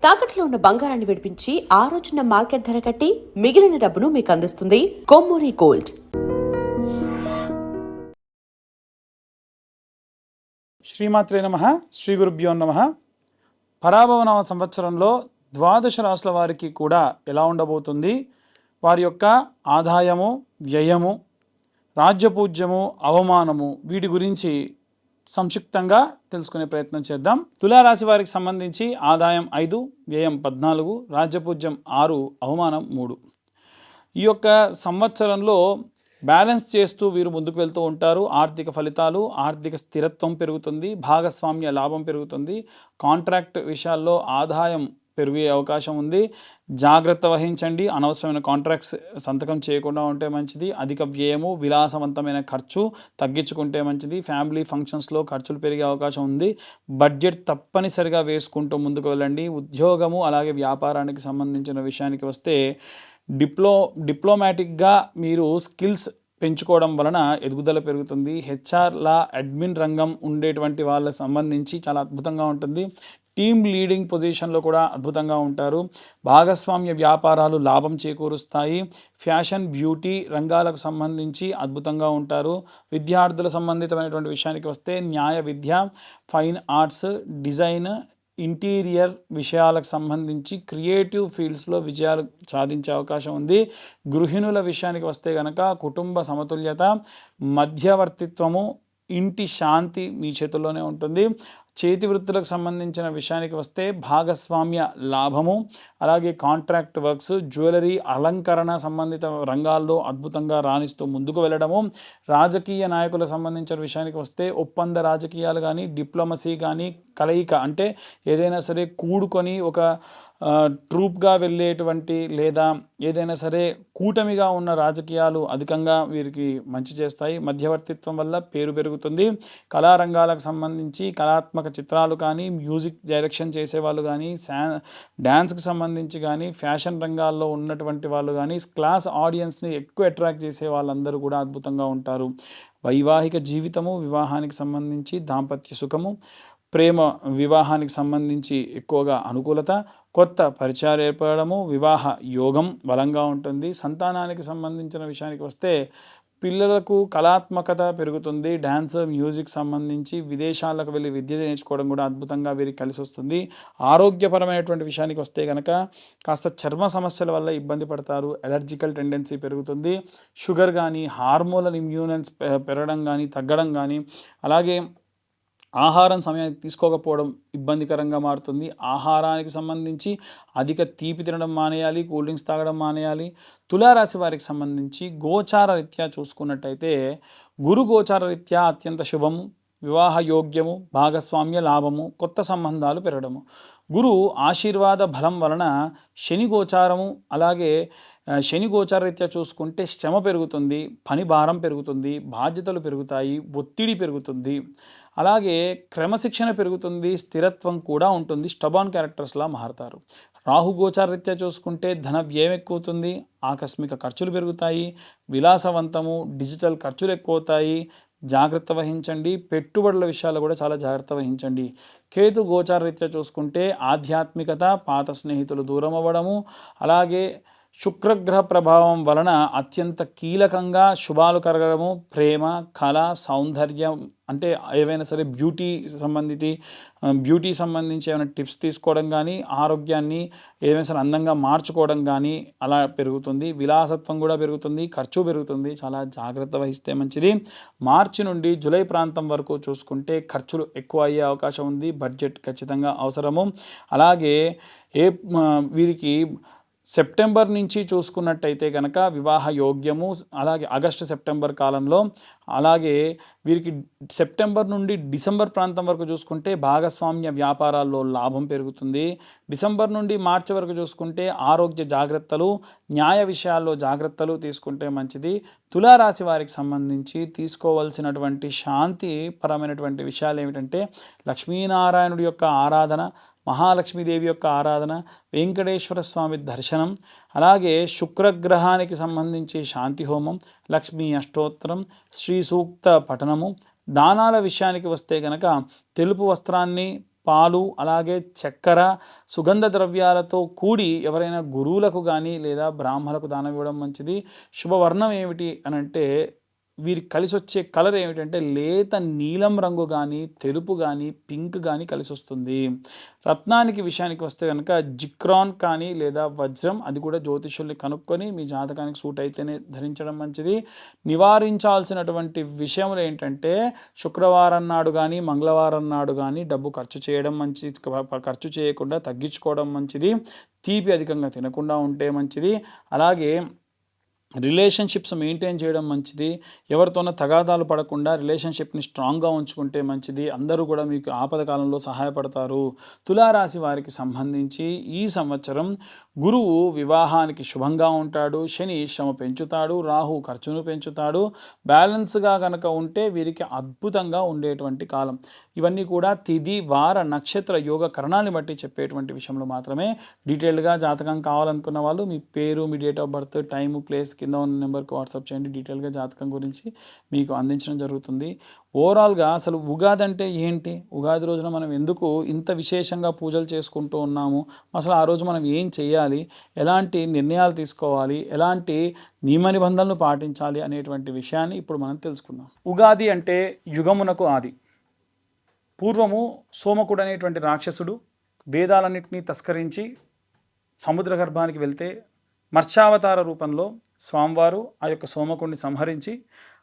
తాకట్లో ఉన్న బంగారాన్ని విడిపించి ఆ రోజున మార్కెట్ ధర కట్టి మిగిలిన డబ్బును మీకు అందిస్తుంది కొమ్మూరి గోల్డ్. శ్రీమాత్రే నమః. శ్రీ గురుభ్యో నమః. పరాభవనామ సంవత్సరంలో ద్వాదశ రాశుల వారికి కూడా ఎలా ఉండబోతుంది, వారి యొక్క ఆదాయము, వ్యయము, రాజ్యపూజ్యము, అవమానము, వీటి గురించి సంక్షిప్తంగా తెలుసుకునే ప్రయత్నం చేద్దాం. తులారాశి వారికి సంబంధించి ఆదాయం 5, వ్యయం 14, రాజ్యపూజ్యం 6, అవమానం 3. ఈ యొక్క సంవత్సరంలో బ్యాలెన్స్ చేస్తూ వీరు ముందుకు వెళ్తూ ఉంటారు. ఆర్థిక ఫలితాలు, ఆర్థిక స్థిరత్వం పెరుగుతుంది, భాగస్వామ్య లాభం పెరుగుతుంది, కాంట్రాక్ట్ విషయాల్లో ఆదాయం పెరిగే అవకాశం ఉంది. జాగ్రత్త వహించండి, అనవసరమైన కాంట్రాక్ట్స్ సంతకం చేయకుండా ఉంటే మంచిది. అధిక వ్యయము, విలాసవంతమైన ఖర్చు తగ్గించుకుంటే మంచిది. ఫ్యామిలీ ఫంక్షన్స్లో ఖర్చులు పెరిగే అవకాశం ఉంది. బడ్జెట్ తప్పనిసరిగా వేసుకుంటూ ముందుకు వెళ్ళండి. ఉద్యోగము అలాగే వ్యాపారానికి సంబంధించిన విషయానికి వస్తే డిప్లొమాటిక్గా మీరు స్కిల్స్ పెంచుకోవడం వలన ఎదుగుదల పెరుగుతుంది. హెచ్ఆర్లా అడ్మిన్ రంగం ఉండేటువంటి వాళ్ళకి సంబంధించి చాలా అద్భుతంగా ఉంటుంది. టీమ్ లీడింగ్ పొజిషన్లో కూడా అద్భుతంగా ఉంటారు. భాగస్వామ్య వ్యాపారాలు లాభం చేకూరుస్తాయి. ఫ్యాషన్, బ్యూటీ రంగాలకు సంబంధించి అద్భుతంగా ఉంటారు. విద్యార్థుల సంబంధితమైనటువంటి విషయానికి వస్తే న్యాయ విద్య, ఫైన్ ఆర్ట్స్, డిజైన్, ఇంటీరియర్ విషయాలకు సంబంధించి క్రియేటివ్ ఫీల్డ్స్లో విజయాలు సాధించే అవకాశం ఉంది. గృహిణుల విషయానికి వస్తే కనుక కుటుంబ సమతుల్యత, మధ్యవర్తిత్వము, ఇంటి శాంతి మీ చేతుల్లోనే ఉంటుంది. చేతి వృత్తులకు సంబంధించిన విషయానికి వస్తే భాగస్వామ్య లాభము, అలాగే కాంట్రాక్ట్ వర్క్స్, జ్యువెలరీ, అలంకరణ సంబంధిత రంగాల్లో అద్భుతంగా రాణిస్తూ ముందుకు వెళ్ళడము. రాజకీయ నాయకులకు సంబంధించిన విషయానికి వస్తే ఒప్పంద రాజకీయాలు కానీ, డిప్లొమసీ కానీ, కలయిక అంటే ఏదైనా సరే కూడుకొని ఒక ట్రూప్గా వెళ్ళేటువంటి లేదా ఏదైనా సరే కూటమిగా ఉన్న రాజకీయాలు అధికంగా వీరికి మంచి చేస్తాయి. మధ్యవర్తిత్వం వల్ల పేరు పెరుగుతుంది. కళారంగాలకు సంబంధించి కళాత్మక చిత్రాలు కానీ, మ్యూజిక్ డైరెక్షన్ చేసేవాళ్ళు కానీ, డ్యాన్స్కి సంబంధించి కానీ, ఫ్యాషన్ రంగాల్లో ఉన్నటువంటి వాళ్ళు కానీ, క్లాస్ ఆడియన్స్ని ఎక్కువ అట్రాక్ట్ చేసే వాళ్ళందరూ కూడా అద్భుతంగా ఉంటారు. వైవాహిక జీవితము, వివాహానికి సంబంధించి దాంపత్య సుఖము, ప్రేమ వివాహానికి సంబంధించి ఎక్కువగా అనుకూలత, కొత్త పరిచయాలు ఏర్పడము, వివాహ యోగం బలంగా ఉంటుంది. సంతానానికి సంబంధించిన విషయానికి వస్తే పిల్లలకు కళాత్మకత పెరుగుతుంది. డ్యాన్స్, మ్యూజిక్ సంబంధించి విదేశాలకు వెళ్ళి విద్య నేర్చుకోవడం కూడా అద్భుతంగా వీరికి కలిసి వస్తుంది. ఆరోగ్యపరమైనటువంటి విషయానికి వస్తే కనుక కాస్త చర్మ సమస్యల వల్ల ఇబ్బంది పడతారు. ఎలర్జికల్ టెండెన్సీ పెరుగుతుంది. షుగర్ కానీ, హార్మోనల్ ఇమ్యూనెన్స్ పెరగడం కానీ, తగ్గడం కానీ, అలాగే ఆహారం సమయానికి తీసుకోకపోవడం ఇబ్బందికరంగా మారుతుంది. ఆహారానికి సంబంధించి అధిక తీపి తినడం మానేయాలి, కూల్ డ్రింక్స్ తాగడం మానేయాలి. తులారాశి వారికి సంబంధించి గోచార రీత్యా చూసుకున్నట్టయితే గురు గోచార రీత్యా అత్యంత శుభము, వివాహ యోగ్యము, భాగస్వామ్య లాభము, కొత్త సంబంధాలు పెరగడము. గురు ఆశీర్వాద బలం వలన శని గోచారము, అలాగే శని గోచార రీత్యా చూసుకుంటే శ్రమ పెరుగుతుంది, పని భారం పెరుగుతుంది, బాధ్యతలు పెరుగుతాయి, ఒత్తిడి పెరుగుతుంది, అలాగే క్రమశిక్షణ పెరుగుతుంది, స్థిరత్వం కూడా ఉంటుంది. స్టబాన్ క్యారెక్టర్స్లా మారుతారు. రాహు గోచార రీత్యా చూసుకుంటే ధన వ్యయం ఎక్కువవుతుంది, ఆకస్మిక ఖర్చులు పెరుగుతాయి, విలాసవంతము, డిజిటల్ ఖర్చులు ఎక్కువవుతాయి. జాగ్రత్త వహించండి. పెట్టుబడుల విషయాల్లో కూడా చాలా జాగ్రత్త వహించండి. కేతు గోచార రీత్యా చూసుకుంటే ఆధ్యాత్మికత, పాత స్నేహితులు దూరం అవ్వడము, అలాగే శుక్రగ్రహ ప్రభావం వలన అత్యంత కీలకంగా శుభాలు కలగడము, ప్రేమ, కళ, సౌందర్యం అంటే ఏవైనా సరే బ్యూటీ సంబంధించి ఏమైనా టిప్స్ తీసుకోవడం కానీ, ఆరోగ్యాన్ని ఏమైనా సరే అందంగా మార్చుకోవడం కానీ అలా పెరుగుతుంది. విలాసత్వం కూడా పెరుగుతుంది, ఖర్చు పెరుగుతుంది. చాలా జాగ్రత్త వహిస్తే మంచిది. మార్చి నుండి జూలై ప్రాంతం వరకు చూసుకుంటే ఖర్చులు ఎక్కువ అయ్యే అవకాశం ఉంది. బడ్జెట్ ఖచ్చితంగా అవసరము. అలాగే వీరికి సెప్టెంబర్ నుంచి చూసుకున్నట్టయితే కనుక వివాహ యోగ్యము, అలాగే ఆగస్టు సెప్టెంబర్ కాలంలో, అలాగే వీరికి సెప్టెంబర్ నుండి డిసెంబర్ ప్రాంతం వరకు చూసుకుంటే భాగస్వామ్య వ్యాపారాల్లో లాభం పెరుగుతుంది. డిసెంబర్ నుండి మార్చి వరకు చూసుకుంటే ఆరోగ్య జాగ్రత్తలు, న్యాయ విషయాల్లో జాగ్రత్తలు తీసుకుంటే మంచిది. తులారాశి వారికి సంబంధించి తీసుకోవాల్సినటువంటి శాంతిపరమైనటువంటి విషయాలు ఏమిటంటే లక్ష్మీనారాయణుడి యొక్క ఆరాధన, మహాలక్ష్మీదేవి యొక్క ఆరాధన, వెంకటేశ్వర స్వామి దర్శనం, అలాగే శుక్రగ్రహానికి సంబంధించి శాంతి హోమం, లక్ష్మీ అష్టోత్తరం, శ్రీ సూక్త పఠనము, దానాల విషయానికి వస్తే కనుక తెలుపు వస్త్రాన్ని పాలు, అలాగే చక్కెర, సుగంధ ద్రవ్యాలతో కూడి ఎవరైనా గురువులకు కానీ లేదా బ్రాహ్మణులకు దానం ఇవ్వడం మంచిది. శుభవర్ణం ఏమిటి అనంటే వీరికి కలిసొచ్చే కలర్ ఏమిటంటే లేత నీలం రంగు కానీ, తెలుపు కానీ, పింక్ కానీ కలిసొస్తుంది. రత్నానికి విషయానికి వస్తే కనుక జిక్రాన్ కానీ లేదా వజ్రం, అది కూడా జ్యోతిష్యుల్ని కనుక్కొని మీ జాతకానికి సూట్ అయితేనే ధరించడం మంచిది. నివారించాల్సినటువంటి విషయములు ఏంటంటే శుక్రవారం నాడు కానీ, మంగళవారం నాడు కానీ డబ్బు ఖర్చు చేయడం మంచిది, ఖర్చు చేయకుండా తగ్గించుకోవడం మంచిది. తీపి అధికంగా తినకుండా ఉంటే మంచిది. అలాగే రిలేషన్షిప్స్ మెయింటైన్ చేయడం మంచిది. ఎవరితోనో తగాదాలు పడకుండా రిలేషన్షిప్ని స్ట్రాంగ్గా ఉంచుకుంటే మంచిది. అందరూ కూడా మీకు ఆపద కాలంలో సహాయపడతారు. తులారాశి వారికి సంబంధించి ఈ సంవత్సరం గురువు వివాహానికి శుభంగా ఉంటాడు, శని శ్రమ పెంచుతాడు, రాహు ఖర్చును పెంచుతాడు. బ్యాలెన్స్గా కనుక ఉంటే వీరికి అద్భుతంగా ఉండేటువంటి కాలం. ఇవన్నీ కూడా తిథి, వార, నక్షత్ర, యోగ కరణాన్ని బట్టి చెప్పేటువంటి విషయంలో మాత్రమే. డీటెయిల్డ్గా జాతకం కావాలనుకున్న వాళ్ళు మీ పేరు, మీ date of birth, time, place కింద ఉన్న నెంబర్కి వాట్సాప్ చేయండి. డీటెయిల్గా జాతకం గురించి మీకు అందించడం జరుగుతుంది. ఓవరాల్గా అసలు ఉగాది అంటే ఏంటి, ఉగాది రోజున మనం ఎందుకు ఇంత విశేషంగా పూజలు చేసుకుంటూ ఉన్నాము, అసలు ఆ రోజు మనం ఏం చేయాలి, ఎలాంటి నిర్ణయాలు తీసుకోవాలి, ఎలాంటి నియమ నిబంధనలు పాటించాలి అనేటువంటి విషయాన్ని ఇప్పుడు మనం తెలుసుకుందాం. ఉగాది అంటే యుగమునకు ఆది. పూర్వము సోమకుడు అనేటువంటి రాక్షసుడు వేదాలన్నింటినీ తస్కరించి సముద్ర గర్భానికి వెళ్తే మత్స్యావతార రూపంలో స్వామివారు ఆ యొక్క సోమకుడిని సంహరించి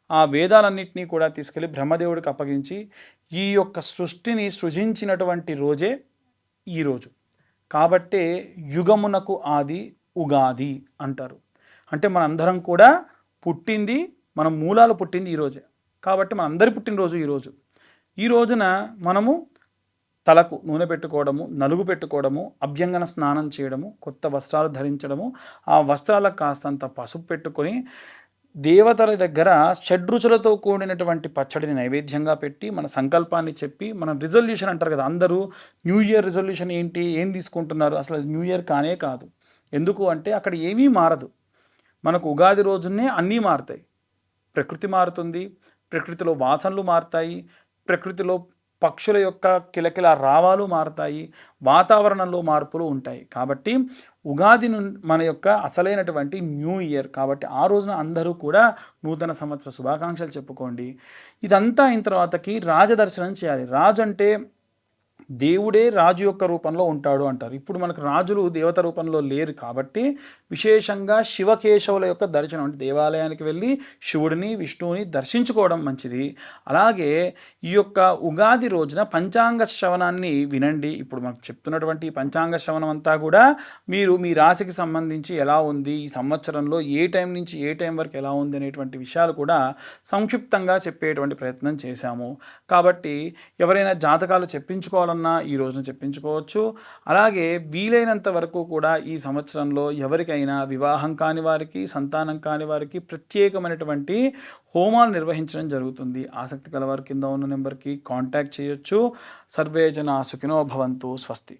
ఆ వేదాలన్నింటినీ కూడా తీసుకెళ్ళి బ్రహ్మదేవుడికి అప్పగించి ఈ యొక్క సృష్టిని సృజించినటువంటి రోజే ఈరోజు. కాబట్టే యుగమునకు ఆది ఉగాది అంటారు. అంటే మనందరం కూడా పుట్టింది, మన మూలాలు పుట్టింది ఈరోజే. కాబట్టి మనందరి పుట్టినరోజు ఈరోజు. ఈ రోజున మనము తలకు నూనె పెట్టుకోవడము, నలుగు పెట్టుకోవడము, అభ్యంగన స్నానం చేయడము, కొత్త వస్త్రాలు ధరించడము, ఆ వస్త్రాలకు కాస్తంత పసుపు పెట్టుకొని దేవతల దగ్గర షడ్రుచులతో కూడినటువంటి పచ్చడిని నైవేద్యంగా పెట్టి మన సంకల్పాన్ని చెప్పి, మన రిజల్యూషన్ అంటారు కదా, అందరూ న్యూ ఇయర్ రిజల్యూషన్ ఏంటి, ఏం తీసుకుంటున్నారు, అసలు న్యూ ఇయర్ కానే కాదు. ఎందుకు అంటే అక్కడ ఏమీ మారదు. మనకు ఉగాది రోజునే అన్నీ మారుతాయి. ప్రకృతి మారుతుంది, ప్రకృతిలో వాసనలు మారుతాయి, ప్రకృతిలో పక్షుల యొక్క కిలకిల రావాలు మారుతాయి, వాతావరణంలో మార్పులు ఉంటాయి. కాబట్టి ఉగాది మన యొక్క అసలైనటువంటి న్యూ ఇయర్. కాబట్టి ఆ రోజున అందరూ కూడా నూతన సంవత్సర శుభాకాంక్షలు చెప్పుకోండి. ఇదంతా అయిన తర్వాతకి రాజదర్శనం చేయాలి. రాజు అంటే దేవుడే రాజు యొక్క రూపంలో ఉంటాడు అంటారు. ఇప్పుడు మనకు రాజులు దేవత రూపంలో లేరు కాబట్టి విశేషంగా శివకేశవుల యొక్క దర్శనం, అంటే దేవాలయానికి వెళ్ళి శివుడిని, విష్ణువుని దర్శించుకోవడం మంచిది. అలాగే ఈ యొక్క ఉగాది రోజున పంచాంగ శ్రవణాన్ని వినండి. ఇప్పుడు మనకు చెప్తున్నటువంటి పంచాంగ శ్రవణం అంతా కూడా మీరు మీ రాశికి సంబంధించి ఎలా ఉంది, ఈ సంవత్సరంలో ఏ టైం నుంచి ఏ టైం వరకు ఎలా ఉంది అనేటువంటి విషయాలు కూడా సంక్షిప్తంగా చెప్పేటువంటి ప్రయత్నం చేశాము. కాబట్టి ఎవరైనా జాతకాలు చెప్పించుకోవాలన్నా ఈ రోజున చెప్పించుకోవచ్చు. అలాగే వీలైనంత వరకు కూడా ఈ సంవత్సరంలో ఎవరికైనా వివాహం కాని వారికి, సంతానం కాని వారికి ప్రత్యేకమైనటువంటి హోమాలు నిర్వహించడం జరుగుతుంది. ఆసక్తి కలవారి కింద ఉన్న నెంబర్కి కాంటాక్ట్ చేయొచ్చు. సర్వే జనా సుఖినో భవంతు. స్వస్తి.